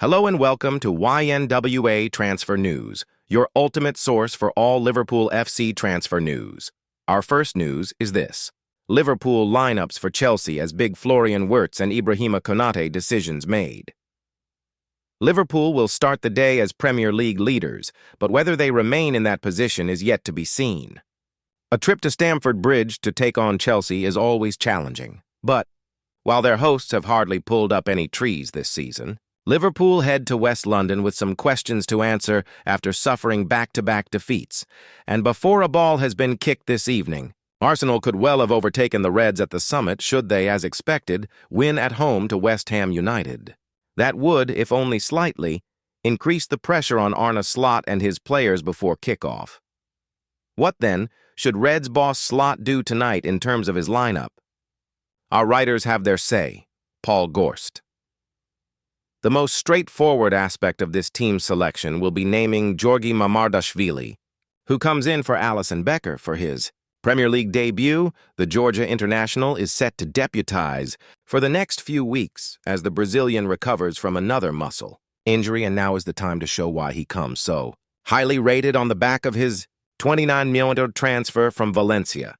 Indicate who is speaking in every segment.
Speaker 1: Hello and welcome to YNWA Transfer News, your ultimate source for all Liverpool FC transfer news. Our first news is this. Liverpool lineups for Chelsea as big Florian Wirtz and Ibrahima Konate decisions made. Liverpool will start the day as Premier League leaders, but whether they remain in that position is yet to be seen. A trip to Stamford Bridge to take on Chelsea is always challenging, but while their hosts have hardly pulled up any trees this season, Liverpool head to West London with some questions to answer after suffering back-to-back defeats. And before a ball has been kicked this evening, Arsenal could well have overtaken the Reds at the summit should they, as expected, win at home to West Ham United. That would, if only slightly, increase the pressure on Arne Slot and his players before kickoff. What, then, should Reds boss Slot do tonight in terms of his lineup? Our writers have their say. Paul Gorst. The most straightforward aspect of this team selection will be naming Georgi Mamardashvili, who comes in for Alisson Becker for his Premier League debut. The Georgia international is set to deputize for the next few weeks as the Brazilian recovers from another muscle injury, and now is the time to show why he comes so highly rated on the back of his $29 million transfer from Valencia.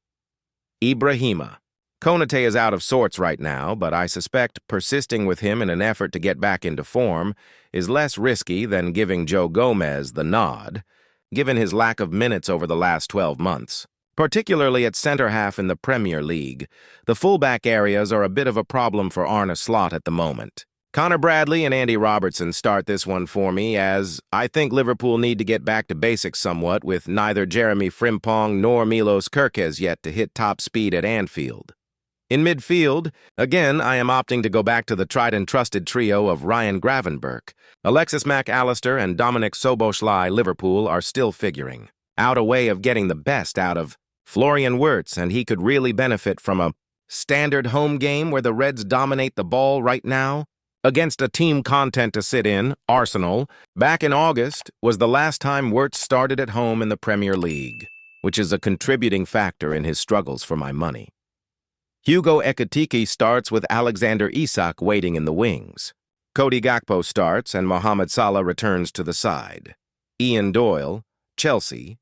Speaker 1: Ibrahima Konate is out of sorts right now, but I suspect persisting with him in an effort to get back into form is less risky than giving Joe Gomez the nod, given his lack of minutes over the last 12 months. Particularly at center-half in the Premier League, the fullback areas are a bit of a problem for Arne Slot at the moment. Connor Bradley and Andy Robertson start this one for me, as I think Liverpool need to get back to basics somewhat, with neither Jeremy Frimpong nor Milos Kerkez yet to hit top speed at Anfield. In midfield, again, I am opting to go back to the tried-and-trusted trio of Ryan Gravenberch. Alexis Mac Allister and Dominic Szoboszlai Liverpool are still figuring out a way of getting the best out of Florian Wirtz, and he could really benefit from a standard home game where the Reds dominate the ball right now. Against a team content to sit in, Arsenal, back in August, was the last time Wirtz started at home in the Premier League, which is a contributing factor in his struggles for my money. Hugo Ekitike starts with Alexander Isak waiting in the wings. Cody Gakpo starts and Mohamed Salah returns to the side. Ian Doyle, Chelsea.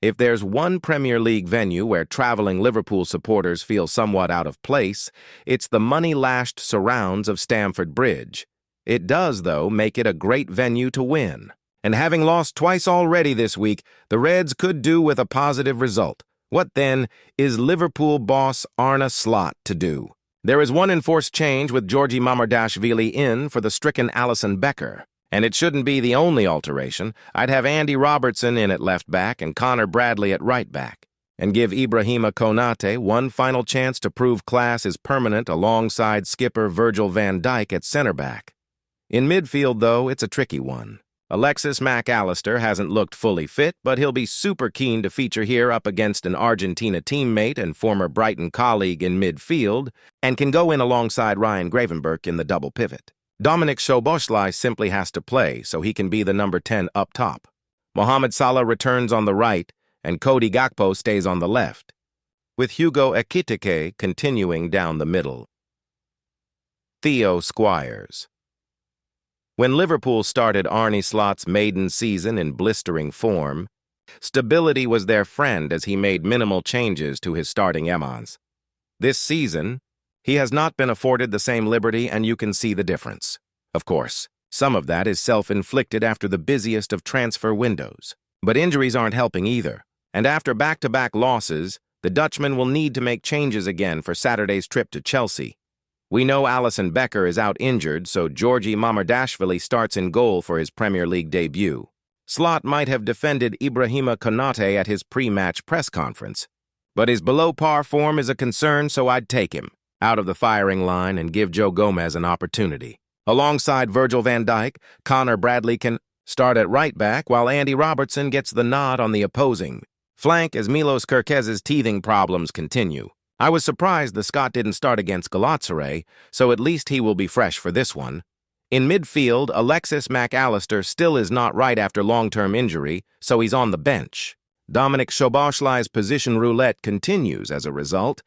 Speaker 1: If there's one Premier League venue where traveling Liverpool supporters feel somewhat out of place, it's the money-lashed surrounds of Stamford Bridge. It does, though, make it a great venue to win. And having lost twice already this week, the Reds could do with a positive result. What, then, is Liverpool boss Arne Slot to do? There is one enforced change with Georgi Mamardashvili in for the stricken Alisson Becker. And it shouldn't be the only alteration. I'd have Andy Robertson in at left back and Connor Bradley at right back, and give Ibrahima Konate one final chance to prove class is permanent alongside skipper Virgil van Dijk at center back. In midfield, though, it's a tricky one. Alexis Mac Allister hasn't looked fully fit, but he'll be super keen to feature here up against an Argentina teammate and former Brighton colleague in midfield, and can go in alongside Ryan Gravenberch in the double pivot. Dominic Szoboszlai simply has to play, so he can be the number 10 up top. Mohamed Salah returns on the right, and Cody Gakpo stays on the left, with Hugo Ekitike continuing down the middle. Theo Squires. When Liverpool started Arne Slot's maiden season in blistering form, stability was their friend as he made minimal changes to his starting Emmons. This season, he has not been afforded the same liberty, and you can see the difference. Of course, some of that is self-inflicted after the busiest of transfer windows. But injuries aren't helping either, and after back-to-back losses, the Dutchman will need to make changes again for Saturday's trip to Chelsea. We know Alisson Becker is out injured, so Georgi Mamardashvili starts in goal for his Premier League debut. Slot might have defended Ibrahima Konate at his pre-match press conference, but his below-par form is a concern, so I'd take him out of the firing line and give Joe Gomez an opportunity. Alongside Virgil van Dijk, Connor Bradley can start at right back, while Andy Robertson gets the nod on the opposing flank as Milos Kerkez's teething problems continue. I was surprised the Scot didn't start against Galatasaray, so at least he will be fresh for this one. In midfield, Alexis Mac Allister still is not right after long-term injury, so he's on the bench. Dominic Szoboszlai's position roulette continues as a result,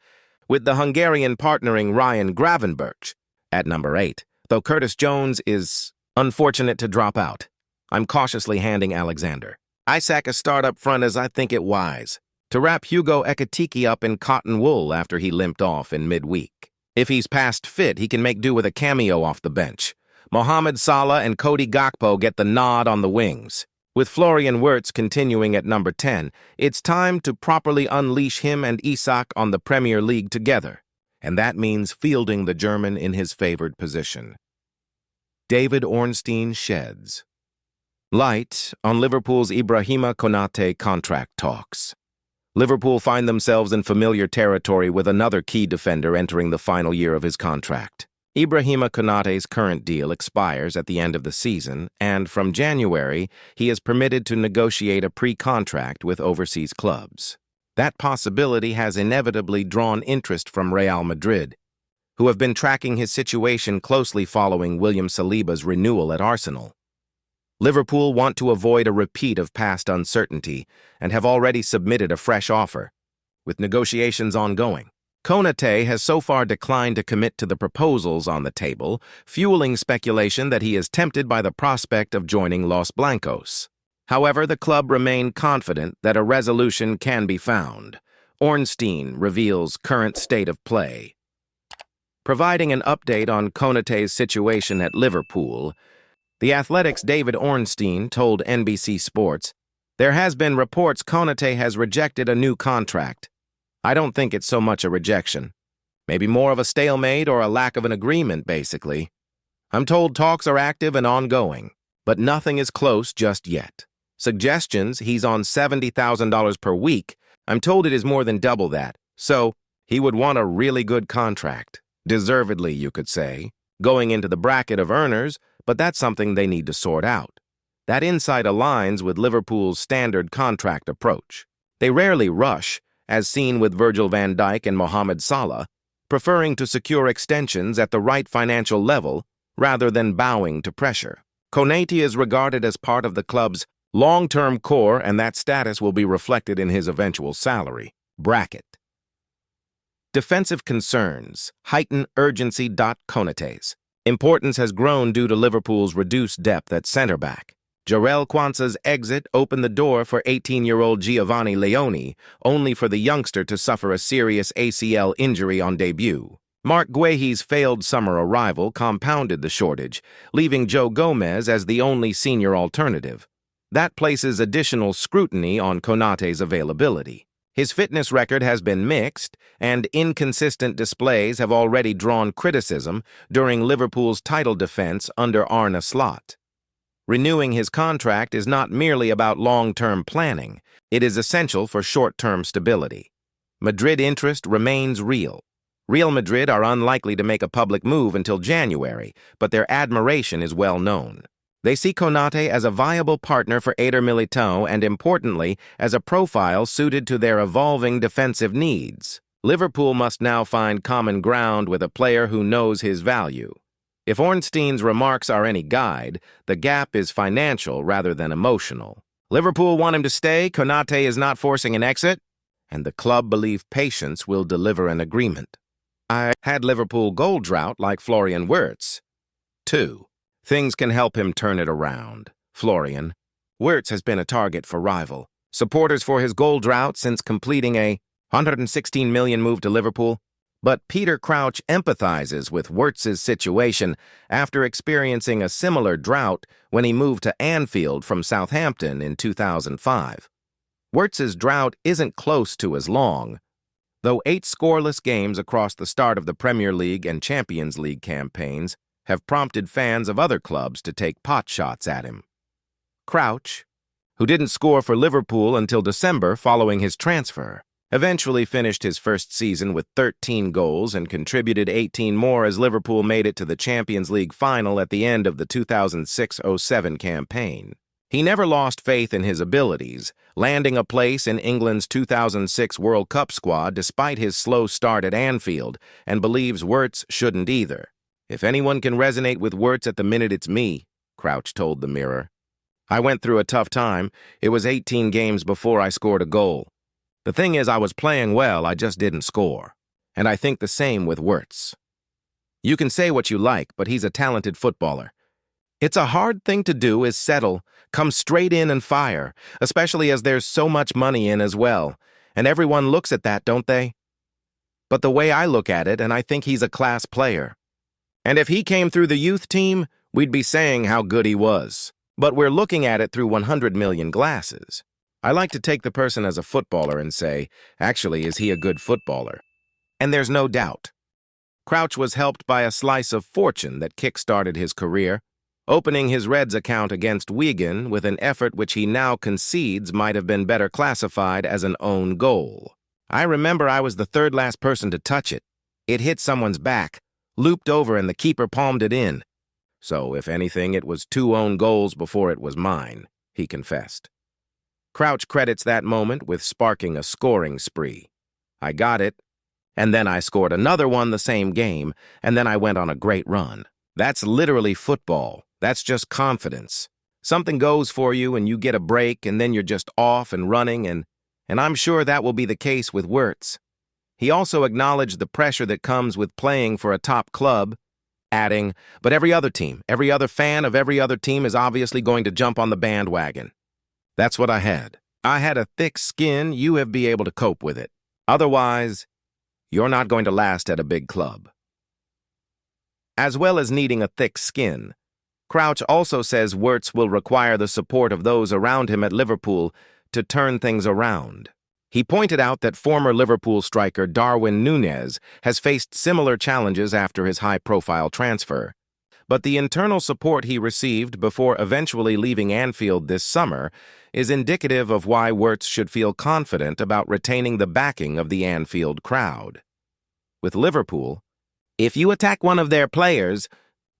Speaker 1: with the Hungarian partnering Ryan Gravenberch at number 8. Though Curtis Jones is unfortunate to drop out, I'm cautiously handing Alexander. I sack a start up front as I think it wise, to wrap Hugo Ekitike up in cotton wool after he limped off in midweek. If he's past fit, he can make do with a cameo off the bench. Mohamed Salah and Cody Gakpo get the nod on the wings. With Florian Wirtz continuing at number 10, it's time to properly unleash him and Isak on the Premier League together, and that means fielding the German in his favored position. David Ornstein sheds light on Liverpool's Ibrahima Konate contract talks. Liverpool find themselves in familiar territory with another key defender entering the final year of his contract. Ibrahima Konate's current deal expires at the end of the season, and from January, he is permitted to negotiate a pre-contract with overseas clubs. That possibility has inevitably drawn interest from Real Madrid, who have been tracking his situation closely following William Saliba's renewal at Arsenal. Liverpool want to avoid a repeat of past uncertainty and have already submitted a fresh offer, with negotiations ongoing. Konate has so far declined to commit to the proposals on the table, fueling speculation that he is tempted by the prospect of joining Los Blancos. However, the club remain confident that a resolution can be found. Ornstein reveals current state of play. Providing an update on Konate's situation at Liverpool, The Athletic's David Ornstein told NBC Sports, "There has been reports Konate has rejected a new contract. I don't think it's so much a rejection. Maybe more of a stalemate or a lack of an agreement, basically. I'm told talks are active and ongoing, but nothing is close just yet. Suggestions, he's on $70,000 per week. I'm told it is more than double that, so he would want a really good contract. Deservedly, you could say, going into the bracket of earners, but that's something they need to sort out. That insight aligns with Liverpool's standard contract approach. They rarely rush, as seen with Virgil van Dijk and Mohamed Salah, preferring to secure extensions at the right financial level rather than bowing to pressure. Konate is regarded as part of the club's long-term core, and that status will be reflected in his eventual salary bracket. Defensive concerns heighten urgency. Konate's importance has grown due to Liverpool's reduced depth at centre-back. Jarell Quansah's exit opened the door for 18-year-old Giovanni Leone, only for the youngster to suffer a serious ACL injury on debut. Mark Guehi's failed summer arrival compounded the shortage, leaving Joe Gomez as the only senior alternative. That places additional scrutiny on Konate's availability. His fitness record has been mixed, and inconsistent displays have already drawn criticism during Liverpool's title defense under Arne Slot. Renewing his contract is not merely about long-term planning. It is essential for short-term stability. Madrid interest remains real. Real Madrid are unlikely to make a public move until January, but their admiration is well known. They see Konate as a viable partner for Eder Militão and, importantly, as a profile suited to their evolving defensive needs. Liverpool must now find common ground with a player who knows his value. If Ornstein's remarks are any guide, the gap is financial rather than emotional. Liverpool want him to stay, Konate is not forcing an exit, and the club believe patience will deliver an agreement. I had Liverpool goal drought like Florian Wirtz. 2. Things can help him turn it around. Florian. Wirtz has been a target for rival supporters for his goal drought since completing a $116 million move to Liverpool. But Peter Crouch empathizes with Wirtz's situation after experiencing a similar drought when he moved to Anfield from Southampton in 2005. Wirtz's drought isn't close to as long, though 8 scoreless games across the start of the Premier League and Champions League campaigns have prompted fans of other clubs to take pot shots at him. Crouch, who didn't score for Liverpool until December following his transfer, eventually finished his first season with 13 goals and contributed 18 more as Liverpool made it to the Champions League final at the end of the 2006-07 campaign. He never lost faith in his abilities, landing a place in England's 2006 World Cup squad despite his slow start at Anfield, and believes Wirtz shouldn't either. "If anyone can resonate with Wirtz at the minute, it's me," Crouch told the Mirror. "I went through a tough time. It was 18 games before I scored a goal. The thing is, I was playing well, I just didn't score. And I think the same with Wirtz." You can say what you like, but he's a talented footballer. It's a hard thing to do is settle, come straight in and fire, especially as there's so much money in as well. And everyone looks at that, don't they? But the way I look at it, and I think he's a class player. And if he came through the youth team, we'd be saying how good he was. But we're looking at it through 100 million glasses. I like to take the person as a footballer and say, actually, is he a good footballer? And there's no doubt. Crouch was helped by a slice of fortune that kick-started his career, opening his Reds account against Wigan with an effort which he now concedes might have been better classified as an own goal. I remember I was the third last person to touch it. It hit someone's back, looped over, and the keeper palmed it in. So, if anything, it was 2 own goals before it was mine, he confessed. Crouch credits that moment with sparking a scoring spree. I got it, and then I scored another one the same game, and then I went on a great run. That's literally football. That's just confidence. Something goes for you and you get a break, and then you're just off and running, and I'm sure that will be the case with Wirtz. He also acknowledged the pressure that comes with playing for a top club, adding, but every other team, every other fan of every other team is obviously going to jump on the bandwagon. That's what I had. I had a thick skin. You have be able to cope with it. Otherwise, you're not going to last at a big club. As well as needing a thick skin, Crouch also says Wirtz will require the support of those around him at Liverpool to turn things around. He pointed out that former Liverpool striker Darwin Núñez has faced similar challenges after his high-profile transfer. But the internal support he received before eventually leaving Anfield this summer is indicative of why Wirtz should feel confident about retaining the backing of the Anfield crowd. With Liverpool, if you attack one of their players,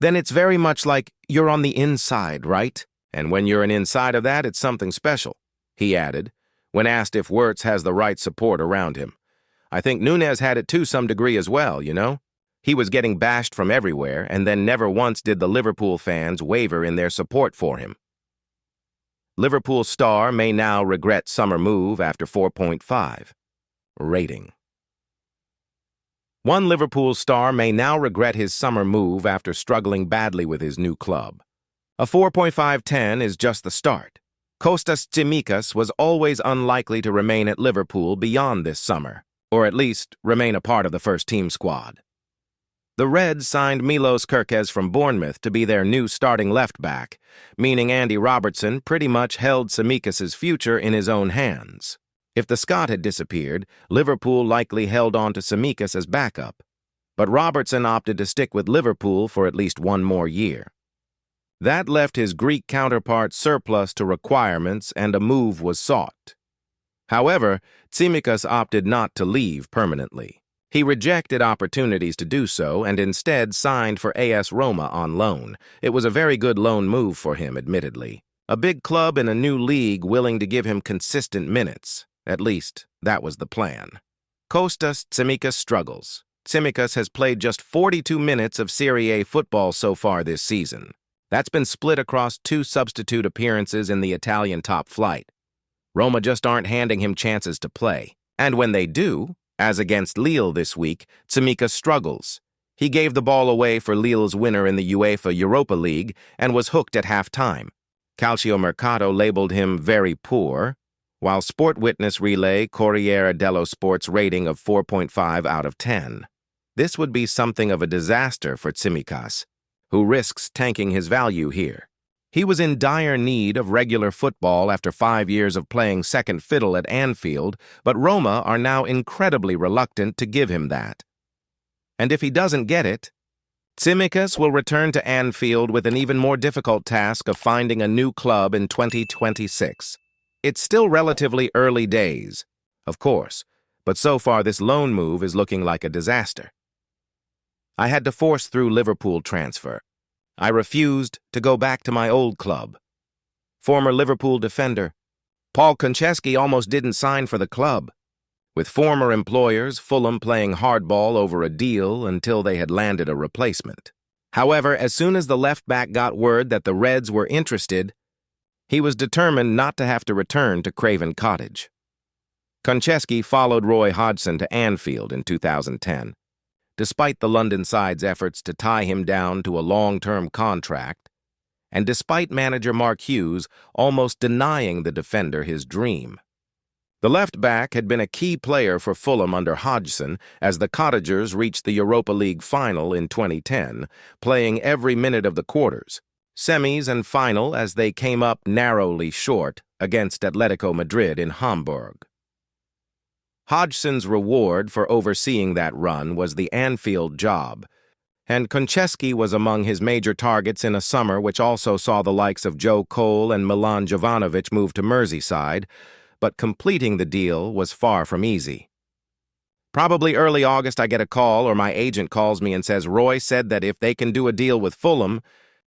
Speaker 1: then it's very much like you're on the inside, right? And when you're an inside of that, it's something special, he added, when asked if Wirtz has the right support around him. I think Núñez had it to some degree as well, you know? He was getting bashed from everywhere, and then never once did the Liverpool fans waver in their support for him. Liverpool star may now regret summer move after 4.5. Rating. One Liverpool star may now regret his summer move after struggling badly with his new club. A 4.5/10 is just the start. Tsimikas was always unlikely to remain at Liverpool beyond this summer, or at least remain a part of the first-team squad. The Reds signed Milos Kerkez from Bournemouth to be their new starting left-back, meaning Andy Robertson pretty much held Tsimikas' future in his own hands. If the Scot had disappeared, Liverpool likely held on to Tsimikas as backup, but Robertson opted to stick with Liverpool for at least 1 more year. That left his Greek counterpart surplus to requirements, and a move was sought. However, Tsimikas opted not to leave permanently. He rejected opportunities to do so and instead signed for AS Roma on loan. It was a very good loan move for him, admittedly. A big club in a new league willing to give him consistent minutes. At least, that was the plan. Tsimikas struggles. Tsimikas has played just 42 minutes of Serie A football so far this season. That's been split across 2 substitute appearances in the Italian top flight. Roma just aren't handing him chances to play. And when they do, as against Lille this week, Tsimikas struggles. He gave the ball away for Lille's winner in the UEFA Europa League and was hooked at half-time. Calciomercato labeled him very poor, while Sport Witness relay Corriere dello Sport's rating of 4.5 out of 10. This would be something of a disaster for Tsimikas, who risks tanking his value here. He was in dire need of regular football after 5 years of playing second fiddle at Anfield, but Roma are now incredibly reluctant to give him that. And if he doesn't get it, Tsimikas will return to Anfield with an even more difficult task of finding a new club in 2026. It's still relatively early days, of course, but so far this loan move is looking like a disaster. I had to force through Liverpool transfer. I refused to go back to my old club. Former Liverpool defender Paul Konchesky almost didn't sign for the club, with former employers Fulham playing hardball over a deal until they had landed a replacement. However, as soon as the left-back got word that the Reds were interested, he was determined not to have to return to Craven Cottage. Konchesky followed Roy Hodgson to Anfield in 2010. despite the London side's efforts to tie him down to a long-term contract, and despite manager Mark Hughes almost denying the defender his dream. The left-back had been a key player for Fulham under Hodgson as the Cottagers reached the Europa League final in 2010, playing every minute of the quarters, semis and final as they came up narrowly short against Atletico Madrid in Hamburg. Hodgson's reward for overseeing that run was the Anfield job, and Konchesky was among his major targets in a summer which also saw the likes of Joe Cole and Milan Jovanovic move to Merseyside, but completing the deal was far from easy. Probably early August I get a call or my agent calls me and says Roy said that if they can do a deal with Fulham,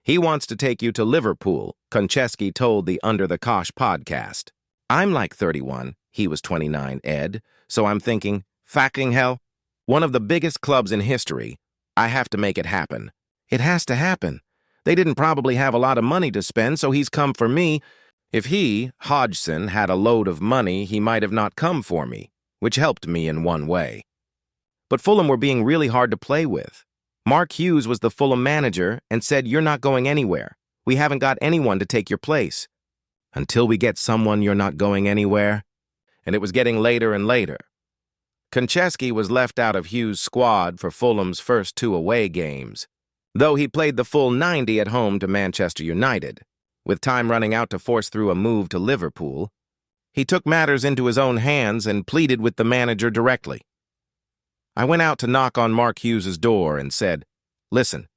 Speaker 1: he wants to take you to Liverpool, Konchesky told the Under the Kosh podcast. I'm like 31, he was 29, Ed, so I'm thinking, fucking hell, one of the biggest clubs in history, I have to make it happen. It has to happen. They didn't probably have a lot of money to spend, so he's come for me. If he, Hodgson, had a load of money, he might have not come for me, which helped me in one way. But Fulham were being really hard to play with. Mark Hughes was the Fulham manager and said, "You're not going anywhere. We haven't got anyone to take your place." Until we get someone, you're not going anywhere. And it was getting later and later. Konchesky was left out of Hughes' squad for Fulham's first 2 away games, though he played the full 90 at home to Manchester United. With time running out to force through a move to Liverpool, he took matters into his own hands and pleaded with the manager directly. I went out to knock on Mark Hughes' door and said, "Listen,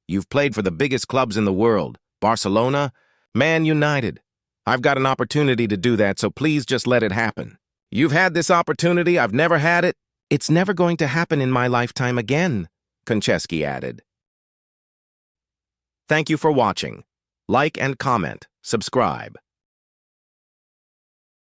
Speaker 1: you've played for the biggest clubs in the world, Barcelona, Man United. I've got an opportunity to do that, so please just let it happen. You've had this opportunity, I've never had it. It's never going to happen in my lifetime again," Konchesky added. Thank you for watching. Like and comment, subscribe.